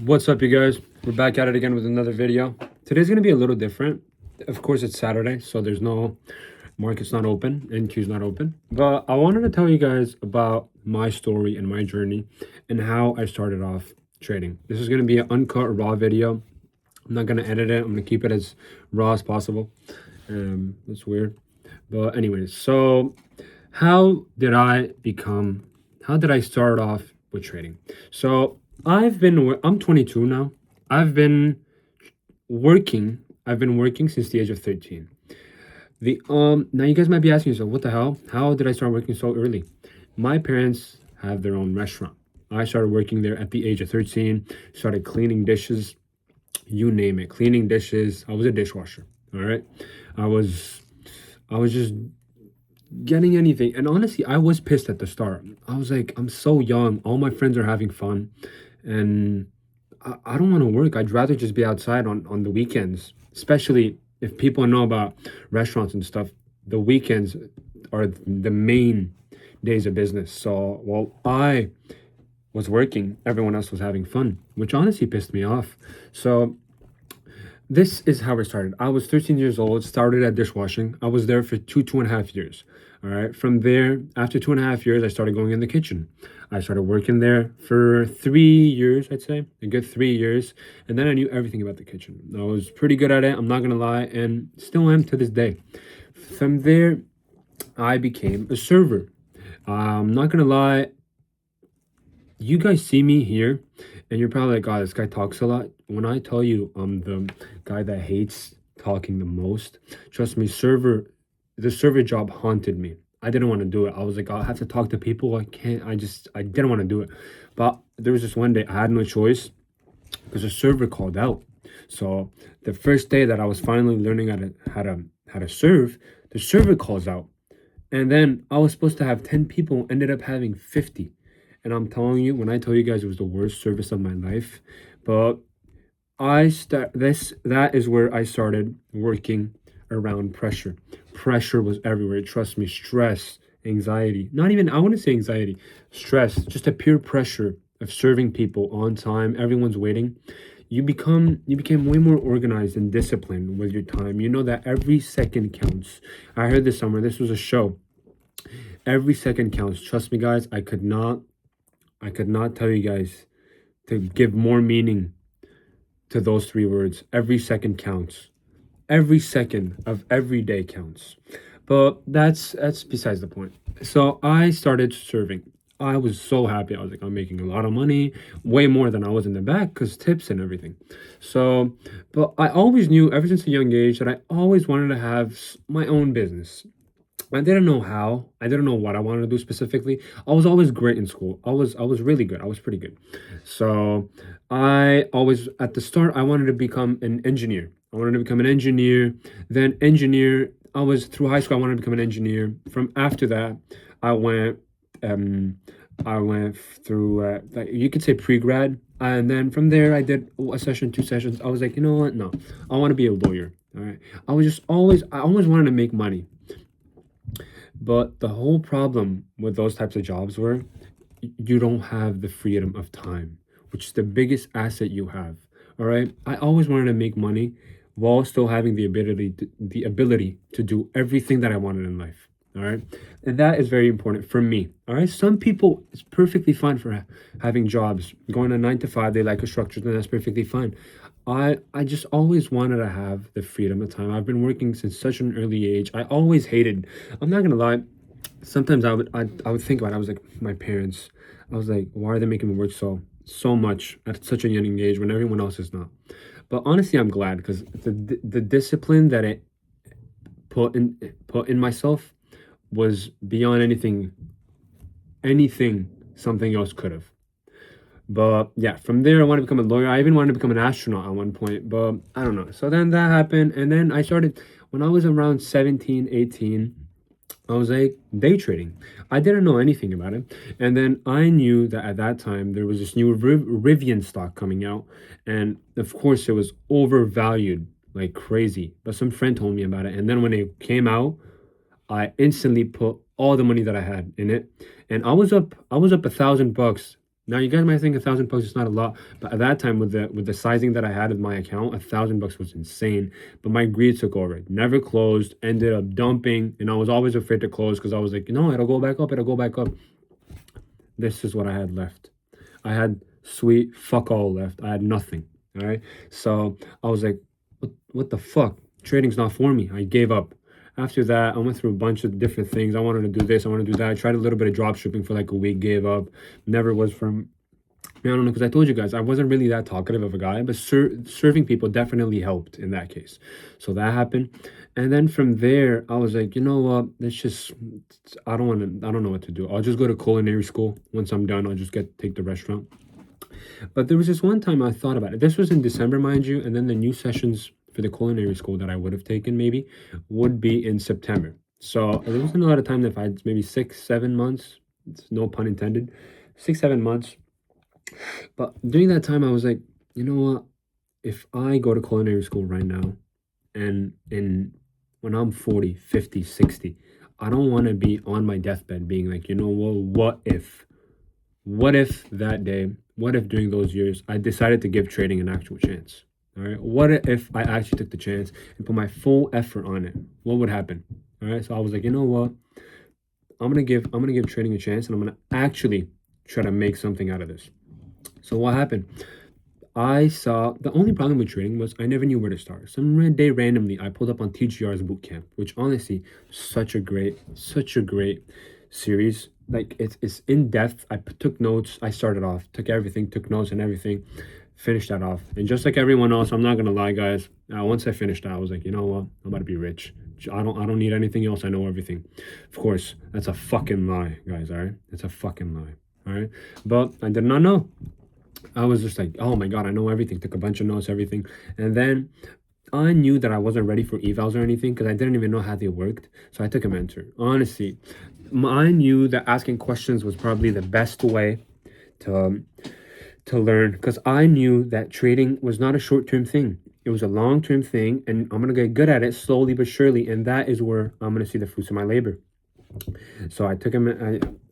What's up, you guys? We're back at it again with another video. Today's gonna be a little different. Of course, it's Saturday, so there's no market's not open, NQ's not open. But I wanted to tell you guys about my story and my journey and how I started off trading. This is gonna be an uncut, raw video. I'm not gonna edit it. I'm gonna keep it as raw as possible. That's weird, but anyways. So, how did I become? How did I start off with trading? So I'm 22 now. I've been working since the age of 13. The Now you guys might be asking yourself, what the hell? How did I start working so early? My parents have their own restaurant. I started working there at the age of 13, started cleaning dishes, you name it, cleaning dishes. I was a dishwasher. All right. I was I was just getting anything. And honestly, I was pissed at the start. I was like, I'm so young. All my friends are having fun. And I don't want to work. I'd rather just be outside on the weekends, especially if people know about restaurants and stuff. The weekends are the main days of business. So while I was working, everyone else was having fun, which honestly pissed me off. So this is how it started. I was 13 years old, started at dishwashing. I was there for 2.5 years. All right. From there, after 2.5 years, I started going in the kitchen. I started working there for 3 years, I'd say, a good 3 years. And then I knew everything about the kitchen. I was pretty good at it, I'm not going to lie, and still am to this day. From there, I became a server. I'm not going to lie, you guys see me here and you're probably like, oh, this guy talks a lot. When I tell you I'm the guy that hates talking the most, trust me, the server job haunted me. I didn't want to do it. I was like, I'll have to talk to people. I didn't want to do it. But there was this one day I had no choice because the server called out. So the first day that I was finally learning how to serve, the server calls out. And then I was supposed to have 10 people, ended up having 50. And I'm telling you, when I tell you guys it was the worst service of my life, but that is where I started working around pressure. Pressure was everywhere. Trust me, stress, anxiety. Not even I wouldn't say anxiety, stress, just a pure pressure of serving people on time. Everyone's waiting. You became way more organized and disciplined with your time. You know that every second counts. I heard this somewhere. This was a show. Every second counts. Trust me, guys. I could not tell you guys to give more meaning to those three words. Every second counts. Every second of every day counts. But that's besides the point. So I started serving. I was so happy. I was like, I'm making a lot of money, way more than I was in the back because tips and everything. So, but I always knew ever since a young age that I always wanted to have my own business. I didn't know how. I didn't know what I wanted to do specifically. I was always great in school. I was really good. I was pretty good. So I always at the start I wanted to become an engineer. I wanted to become an engineer. Then engineer. I was through high school. I wanted to become an engineer. From after that, I went. Um, I went through like you could say pre-grad, and then from there I did a session, 2 sessions. I was like, you know what? No, I want to be a lawyer. All right. I always wanted to make money. But the whole problem with those types of jobs were you don't have the freedom of time, which is the biggest asset you have. All right. I always wanted to make money while still having the ability to do everything that I wanted in life. All right. And that is very important for me. All right. Some people, it's perfectly fine for having jobs, going to 9 to 5. They like a structure, then that's perfectly fine. I just always wanted to have the freedom of time. I've been working since such an early age. I always hated. I'm not gonna lie. Sometimes I would think about it. I was like my parents. I was like, why are they making me work so much at such a young age when everyone else is not? But honestly, I'm glad because the discipline that it put in myself was beyond anything something else could have. But yeah, from there, I wanted to become a lawyer. I even wanted to become an astronaut at one point, but I don't know. So then that happened. And then I started, when I was around 17, 18, I was like day trading. I didn't know anything about it. And then I knew that at that time, there was this new Rivian stock coming out. And of course, it was overvalued like crazy. But some friend told me about it. And then when it came out, I instantly put all the money that I had in it. And I was up $1,000 Now you guys might think $1,000 is not a lot, but at that time with the sizing that I had of my account, $1,000 was insane. But my greed took over. It never closed, ended up dumping, and I was always afraid to close because I was like, it'll go back up, it'll go back up. This is what I had left. I had sweet fuck all left. I had nothing. All right. So I was like, what the fuck? Trading's not for me. I gave up. After that, I went through a bunch of different things. I wanted to do this. I wanted to do that. I tried a little bit of drop shipping for like a week, gave up. Never was from, I don't know, because I told you guys, I wasn't really that talkative of a guy, but serving people definitely helped in that case. So that happened. And then from there, I was like, you know what? I don't know what to do. I'll just go to culinary school. Once I'm done, I'll just take the restaurant. But there was this one time I thought about it. This was in December, mind you, and then the new sessions for the culinary school that I would have taken maybe would be in September. So there wasn't a lot of time that I had maybe 6, 7 months. It's no pun intended. 6, 7 months. But during that time, I was like, you know what? If I go to culinary school right now and when I'm 40, 50, 60, I don't want to be on my deathbed being like, well, what if? What if that day, what if during those years, I decided to give trading an actual chance? All right. What if I actually took the chance and put my full effort on it? What would happen? All right. So I was like, you know what? I'm gonna give trading a chance, and I'm gonna actually try to make something out of this. So what happened? I saw the only problem with trading was I never knew where to start. Some day randomly, I pulled up on TGR's bootcamp, which honestly, such a great series. Like it's in depth. I took notes. I started off, took everything, took notes and everything, finished that off. And just like everyone else, I'm not gonna lie, guys. Once I finished that, I was like, you know what? I'm about to be rich. I don't need anything else. I know everything. Of course, that's a fucking lie, guys. All right, it's a fucking lie. All right, but I did not know. I was just like, oh my god, I know everything. Took a bunch of notes, everything, and then I knew that I wasn't ready for evals or anything because I didn't even know how they worked. So I took a mentor. Honestly, I knew that asking questions was probably the best way to learn because I knew that trading was not a short-term thing. It was a long-term thing, and I'm gonna get good at it slowly but surely, and that is where I'm gonna see the fruits of my labor. So I took him.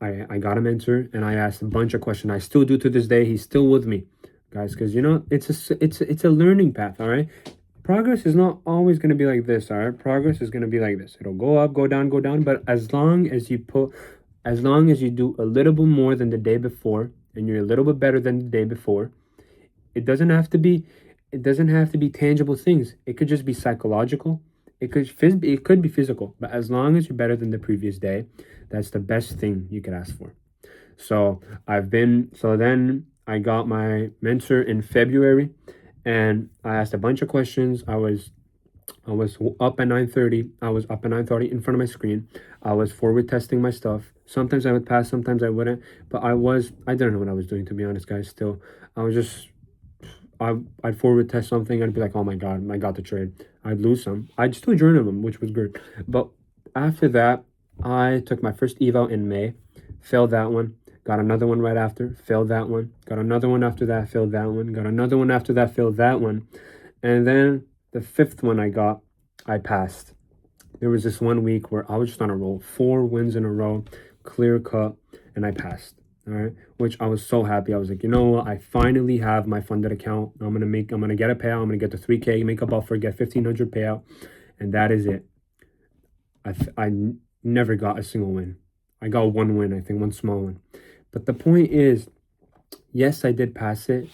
I got a mentor, and I asked a bunch of questions. I still do to this day. He's still with me, guys, because it's a learning path. All right, progress is not always going to be like this. All right, progress is going to be like this. It'll go up, go down, go down. But as long as you do a little bit more than the day before, and you're a little bit better than the day before, it doesn't have to be. It doesn't have to be tangible things. It could just be psychological. It could be physical, but as long as you're better than the previous day, that's the best thing you could ask for. So then I got my mentor in February, and I asked a bunch of questions. I was up at 9:30. I was up at 9:30 in front of my screen. I was forward testing my stuff. Sometimes I would pass, sometimes I wouldn't. But I didn't know what I was doing, to be honest, guys. Still, I was just I'd forward test something. I'd be like, oh my god, I got the trade. I'd lose some. I'd still journal them, which was good. But after that, I took my first eval in May, failed that one. Got another one right after, failed that one. Got another one after that, failed that one. Got another one after that, failed that one. And then the fifth one I passed. There was this one week where I was just on a roll, 4 wins in a row, clear cut, and I passed. All right, which I was so happy. I was like, you know what? I finally have my funded account. I'm gonna get a payout. I'm gonna get the 3K, make a buffer, get 1,500 payout, and that is it. I never got a single win. I got one win, I think, one small one. But the point is, yes, I did pass it,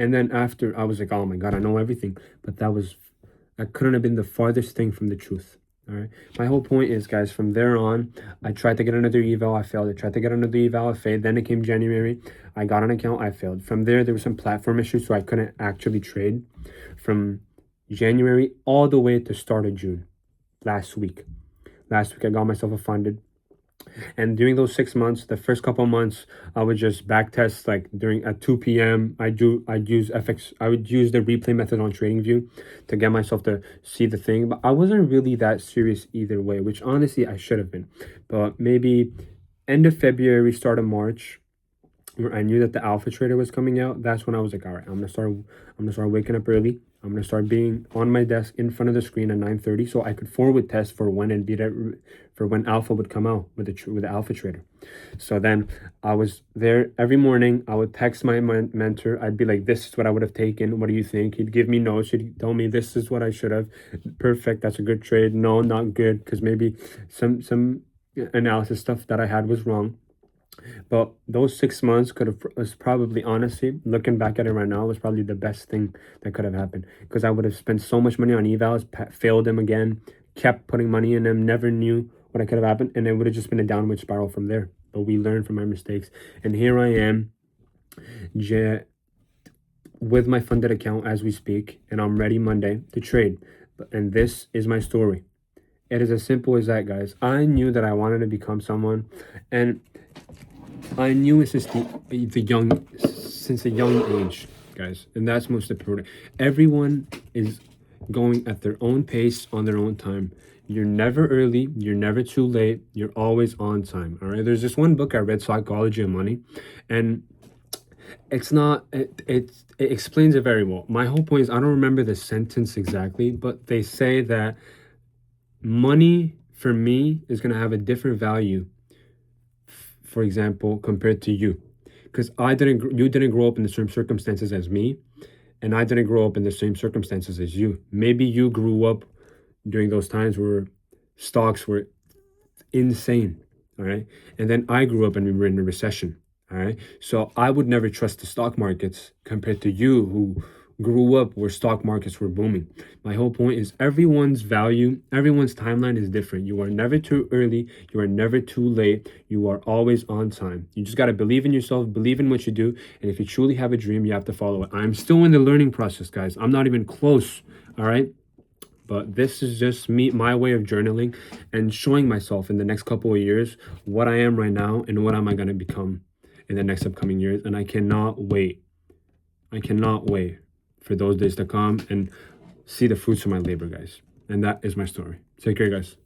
and then after I was like, oh my god, I know everything. But that couldn't have been the farthest thing from the truth. All right. My whole point is, guys, from there on, I tried to get another eval, I failed. I tried to get another eval, I failed. Then it came January. I got an account, I failed. From there were some platform issues, so I couldn't actually trade from January all the way to start of June. Last week I got myself a funded. And during those 6 months, the first couple months, I would just back test like at 2 p.m. I'd use FX. I would use the replay method on TradingView to get myself to see the thing. But I wasn't really that serious either way, which honestly I should have been. But maybe end of February, start of March, where I knew that the Alpha Trader was coming out. That's when I was like, all right, I'm gonna start waking up early. I'm gonna start being on my desk in front of the screen at 9:30, so I could forward test for when and for when alpha would come out with the alpha trader. So then I was there every morning. I would text my mentor. I'd be like, "This is what I would have taken. What do you think?" He'd give me notes. He'd tell me, "This is what I should have. Perfect. That's a good trade. No, not good, because maybe some analysis stuff that I had was wrong." But those 6 months could have was probably, honestly, looking back at it right now, was probably the best thing that could have happened, because I would have spent so much money on evals, failed them again, kept putting money in them, never knew what could have happened, and it would have just been a downward spiral from there. But we learn from our mistakes, and here I am, with my funded account as we speak, and I'm ready Monday to trade. And this is my story. It is as simple as that, guys. I knew that I wanted to become someone, and I knew it since since a young age, guys, and that's most important. Everyone is going at their own pace on their own time. You're never early. You're never too late. You're always on time. All right. There's this one book I read, Psychology of Money, and it's not. It explains it very well. My whole point is, I don't remember the sentence exactly, but they say that money for me is gonna have a different value, for example, compared to you, because you didn't grow up in the same circumstances as me, and I didn't grow up in the same circumstances as you. Maybe you grew up during those times where stocks were insane, all right, and then I grew up and we were in a recession, all right. So I would never trust the stock markets compared to you, who grew up where stock markets were booming. My whole point is, everyone's timeline is different. You are never too early. You are never too late. You are always on time. You just got to believe in yourself, believe in what you do. And if you truly have a dream, you have to follow it. I'm still in the learning process, guys. I'm not even close. All right. But this is just my way of journaling and showing myself in the next couple of years what I am right now and what am I going to become in the next upcoming years. And I cannot wait. For those days to come and see the fruits of my labor, guys. And that is my story. Take care, guys.